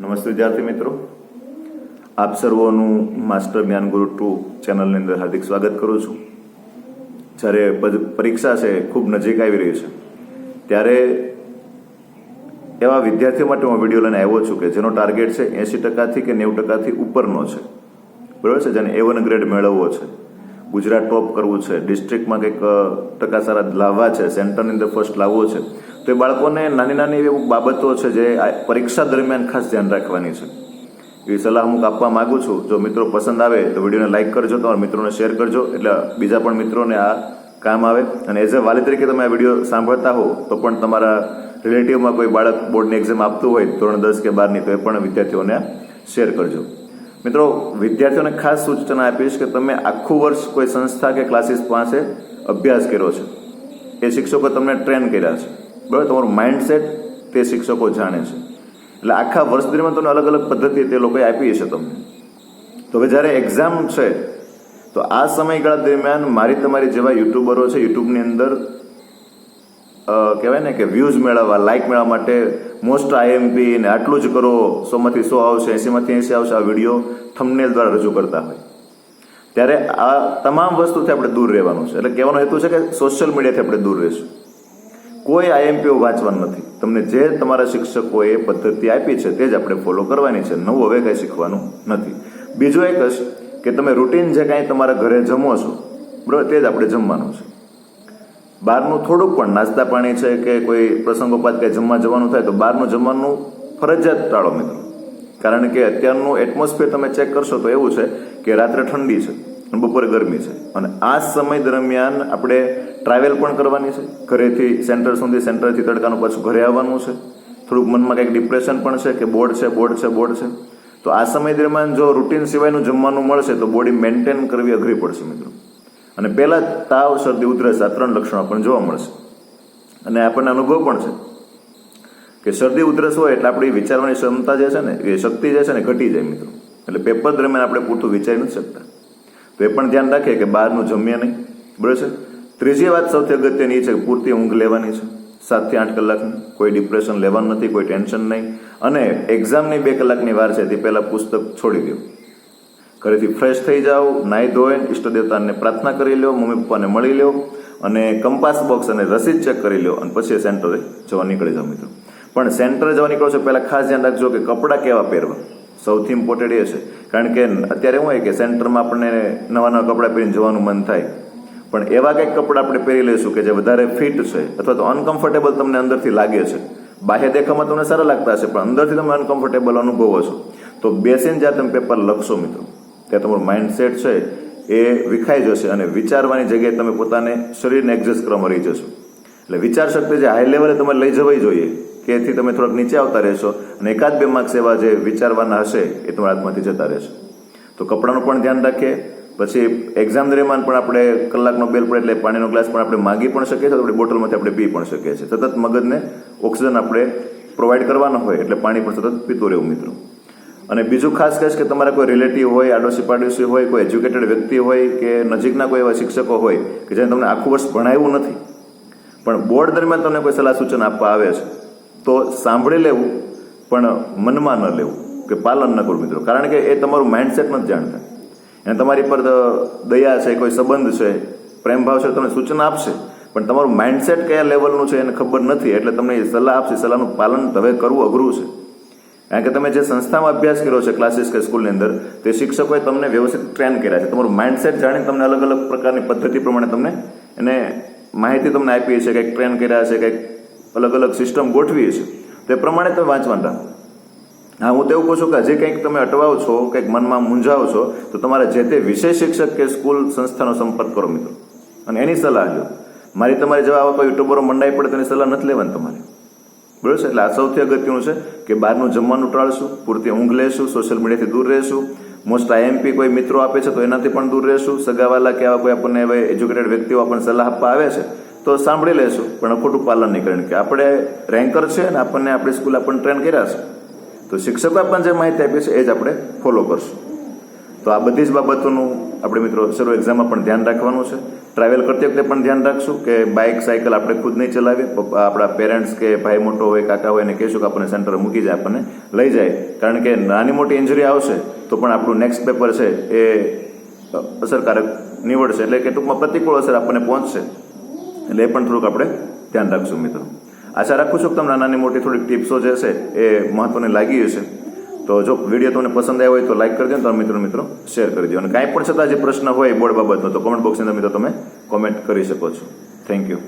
નમસ્તે વિદ્યાર્થી મિત્રો, આપ સર્વોનું માસ્ટર જ્ઞાન ગુરુ 2 ચેનલની અંદર હાર્દિક સ્વાગત કરું છું. જ્યારે પરીક્ષા છે ખૂબ નજીક આવી રહી છે ત્યારે એવા વિદ્યાર્થીઓ માટે હું વિડીયો લઈને આવ્યો છું કે જેનો ટાર્ગેટ છે 80% કે 90% ઉપરનો છે, બરાબર છે, જેને A1 ગ્રેડ મેળવવો છે, ગુજરાત ટોપ કરવું છે, ડિસ્ટ્રિક્ટમાં કંઈક ટકા સારા લાવવા છે, સેન્ટરની અંદર ફર્સ્ટ લાવવો છે. તો એ બાળકોને નાની નાની એવી બાબતો છે જે પરીક્ષા દરમિયાન ખાસ ધ્યાન રાખવાની છે. એવી સલાહ હું આપવા માંગુ છું. જો મિત્રો પસંદ આવે તો વિડીયોને લાઇક કરજો, તમારા મિત્રોને શેર કરજો, એટલે બીજા પણ મિત્રોને આ કામ આવે. અને એઝ અ વાલી તરીકે તમે આ વિડીયો સાંભળતા હો તો પણ તમારા રિલેટિવમાં કોઈ બાળક બોર્ડની એક્ઝામ આપતું હોય ધોરણ 10 કે 12ની, તો એ પણ વિદ્યાર્થીઓને શેર કરજો. મિત્રો, વિદ્યાર્થીઓને ખાસ સૂચના આપીશ કે તમે આખું વર્ષ કોઈ સંસ્થા કે ક્લાસીસ પાસે અભ્યાસ કર્યો છે, એ શિક્ષકો તમને ટ્રેન કર્યા છે, બરાબર. તમારું માઇન્ડસેટ તે શિક્ષકો જાણે છે, એટલે આખા વર્ષ દરમિયાન તમને અલગ અલગ પદ્ધતિ તે લોકોએ આપી છે તમને. તો હવે જ્યારે એક્ઝામ છે તો આ સમયગાળા દરમિયાન મારી તમારી જેવા યુટ્યુબરો છે, યુટ્યુબની અંદર કહેવાય ને કે વ્યૂઝ મેળવવા, લાઇક મેળવવા માટે મોસ્ટ IMP ને આટલું જ કરો, 100માંથી 100 આવશે, 80માંથી 80 આવશે, આ વિડીયો થંબનેલ દ્વારા રજૂ કરતા હોય ત્યારે આ તમામ વસ્તુથી આપણે દૂર રહેવાનું છે. એટલે કહેવાનો હેતુ છે કે સોશિયલ મીડિયાથી આપણે દૂર રહીશું. કોઈ IMP વાંચવાનું નથી. તમને જે તમારા શિક્ષકોએ પદ્ધતિ આપી છે તે જ આપણે ફોલો કરવાની છે. નવું હવે કંઈ શીખવાનું નથી. બીજું એક જ કે તમે રૂટીન જે કાંઈ તમારા ઘરે જમો છો, બરાબર, તે જ આપણે જમવાનું છે. બહારનું થોડુંક પણ નાસ્તા પાણી છે કે કોઈ પ્રસંગોપાત કંઈ જમવા જવાનું થાય તો બહારનું જમવાનું ફરજિયાત ટાળો મિત્રો. કારણ કે અત્યારનું એટમોસ્ફિયર તમે ચેક કરશો તો એવું છે કે રાત્રે ઠંડી છે અને બપોરે ગરમી છે, અને આ સમય દરમિયાન આપણે ટ્રાવેલ પણ કરવાની છે, ઘરેથી સેન્ટર સુધી, સેન્ટરથી તડકાનું પાછું ઘરે આવવાનું છે, થોડુંક મનમાં કંઈક ડિપ્રેશન પણ છે કે બોર્ડ છે. તો આ સમય દરમિયાન જો રૂટીન સિવાયનું જમવાનું મળશે તો બોડી મેન્ટેન કરવી અઘરી પડશે મિત્રો. અને પહેલાં તાવ, શરદી, ઉધરસ આ 3 લક્ષણો પણ જોવા મળશે. અને આપણને અનુભવ પણ છે કે શરદી ઉધરસ હોય એટલે આપણી વિચારવાની ક્ષમતા જે છે ને, એ શક્તિ જે છે ને ઘટી જાય મિત્રો. એટલે પેપર દરમિયાન આપણે પૂરતું વિચારી નથી શકતા. તો એ પણ ધ્યાન રાખીએ કે બહારનું જમીએ નહીં, બરાબર છે. ત્રીજી વાત સૌથી અગત્યની એ છે કે પૂરતી ઊંઘ લેવાની છે, 7 થી 8 કલાકની. કોઈ ડિપ્રેશન લેવાનું નથી, કોઈ ટેન્શન નહીં. અને એક્ઝામની 2 કલાકની વાર છે તે પહેલાં પુસ્તક છોડી દો, ઘરેથી ફ્રેશ થઈ જાઓ, નાહી ધોઈને ઈષ્ટદેવતાને પ્રાર્થના કરી લો, મમ્મી પપ્પાને મળી લો, અને કંપાસ બોક્સ અને રસીદ ચેક કરી લો, અને પછી સેન્ટરે જવા નીકળી જાઓ મિત્રો. પણ સેન્ટરે જવા નીકળો છો પહેલાં ખાસ ધ્યાન રાખજો કે કપડાં કેવા પહેરવા. સૌથી ઇમ્પોર્ટન્ટ એ છે, કારણ કે અત્યારે શું હોય કે સેન્ટરમાં આપણને નવા નવા કપડાં પહેરીને જવાનું મન થાય, પણ એવા કંઈક કપડાં આપણે પહેરી લઈશું કે જે વધારે ફિટ છે અથવા તો અનકમ્ફર્ટેબલ તમને અંદરથી લાગે છે. બાહ્ય દેખાવમાં તમને સારા લાગતા હશે પણ અંદરથી તમે અનકમ્ફર્ટેબલ અનુભવો છો. તો બેસીને જ્યાં તમે પેપર લખશો મિત્રો, ત્યાં તમારું માઇન્ડસેટ છે એ વિખાઈ જશે અને વિચારવાની જગ્યાએ તમે પોતાને શરીરને એડજસ્ટ કરવામાં રહી જશો. એટલે વિચાર શક્તિ જે હાઈ લેવલે તમારે લઈ જવી જોઈએ કે એથી તમે થોડાક નીચે આવતા રહેશો અને 1-2 માર્ક્સ એવા જે વિચારવાના હશે એ તમારા હાથમાંથી જતા રહેશે. તો કપડાનું પણ ધ્યાન રાખીએ. પછી એક્ઝામ દરમિયાન પણ આપણે કલાકનો બેલ પડે એટલે પાણીનો ગ્લાસ પણ આપણે માગી પણ શકીએ છીએ, આપણી બોટલમાંથી આપણે પી પણ શકીએ છીએ. સતત મગજને ઓક્સિજન આપણે પ્રોવાઈડ કરવાનો હોય એટલે પાણી પણ સતત પીતું રહેવું મિત્રો. અને બીજું ખાસ કહીશ કે તમારા કોઈ રિલેટિવ હોય, આડોશી પાડોશી હોય, કોઈ એજ્યુકેટેડ વ્યક્તિ હોય કે નજીકના કોઈ એવા શિક્ષકો હોય કે જેને તમને આખું વર્ષ ભણાવ્યું નથી પણ બોર્ડ દરમિયાન તમને કોઈ સલાહ સૂચન આપવા આવે છે તો સાંભળી લેવું પણ મનમાં ન લેવું કે પાલન ન કરવું મિત્રો. કારણ કે એ તમારું માઇન્ડસેટ નથી જાણતા. એને તમારી પર દયા છે, કોઈ સંબંધ છે, પ્રેમ ભાવ છે, તમને સૂચના આપશે પણ તમારું માઇન્ડસેટ કયા લેવલનું છે એને ખબર નથી, એટલે તમને એ સલાહ આપશે. સલાહનું પાલન હવે કરવું અઘરું છે. કારણ કે તમે જે સંસ્થામાં અભ્યાસ કર્યો છે, ક્લાસીસ કે સ્કૂલની અંદર, તે શિક્ષકોએ તમને વ્યવસ્થિત ટ્રેન કર્યા છે. તમારું માઇન્ડસેટ જાણીને તમને અલગ અલગ પ્રકારની પદ્ધતિ પ્રમાણે તમને એને માહિતી તમને આપી છે, કંઈક ટ્રેન કર્યા છે, કંઈક અલગ અલગ સિસ્ટમ ગોઠવી છે. તે પ્રમાણે તમે વાંચવાનું રાખો. હા, હું તો એવું કહું છું કે હજી કંઈક તમે અટવાઓ છો, કંઈક મનમાં મૂંઝાવો છો તો તમારા જે તે વિષય શિક્ષક કે સ્કૂલ સંસ્થાનો સંપર્ક કરો મિત્રો અને એની સલાહ લો. મારી તમારે જેવા આવા કોઈ યુટ્યુબરો મંડાઈ પડે તેની સલાહ નથી લેવાની તમારે, બરાબર છે. એટલે આ સૌથી અગત્યનું છે કે બહારનું જમવાનું ટાળશું, પૂરતી ઊંઘ લેશું, સોશિયલ મીડિયાથી દૂર રહેશું, મોસ્ટ IMP કોઈ મિત્રો આપે છે તો એનાથી પણ દૂર રહેશું, સગાવાલા કે આવા કોઈ આપણને હવે એજ્યુકેટેડ વ્યક્તિઓ આપણને સલાહ આપવા આવે છે તો સાંભળી લેશું પણ ખોટું પાલન નહીં કરીને કે આપણે રેન્કર છે ને આપણને આપણી સ્કૂલ આપણને ટ્રેન કર્યા છે તો શિક્ષકો આપણને જે માહિતી આપી છે એ જ આપણે ફોલો કરશું. તો આ બધી જ બાબતોનું આપણે મિત્રો સર્વ એક્ઝામમાં પણ ધ્યાન રાખવાનું છે. ટ્રાવેલ કરતી વખતે પણ ધ્યાન રાખશું કે બાઇક સાયકલ આપણે ખુદ નહીં ચલાવીએ, આપણા પેરેન્ટ્સ કે ભાઈ મોટો હોય કાકા હોય એને કહેશું કે આપણને સેન્ટર મૂકી જાય, આપણને લઈ જાય. કારણ કે નાની મોટી ઇન્જરી આવશે તો પણ આપણું નેક્સ્ટ પેપર છે એ અસરકારક નીવડશે, એટલે કે ટૂંકમાં પ્રતિકૂળ અસર આપણને પહોંચશે. એટલે એ પણ થોડુંક આપણે ધ્યાન રાખશું મિત્રો. આશા રાખું છું કે તમને નાની મોટી થોડીક ટિપ્સો જે છે એ મહત્વની લાગી હશે. તો જો વિડીયો તમને પસંદ આવ્યો હોય તો લાઈક કરી દો, તમારા મિત્રો શેર કરી દો. અને કાંઈ પણ છતાં જે પ્રશ્ન હોય બોર્ડ બાબતનો તો કોમેન્ટ બોક્સની અંદર મિત્રો તમે કોમેન્ટ કરી શકો છો. Thank you.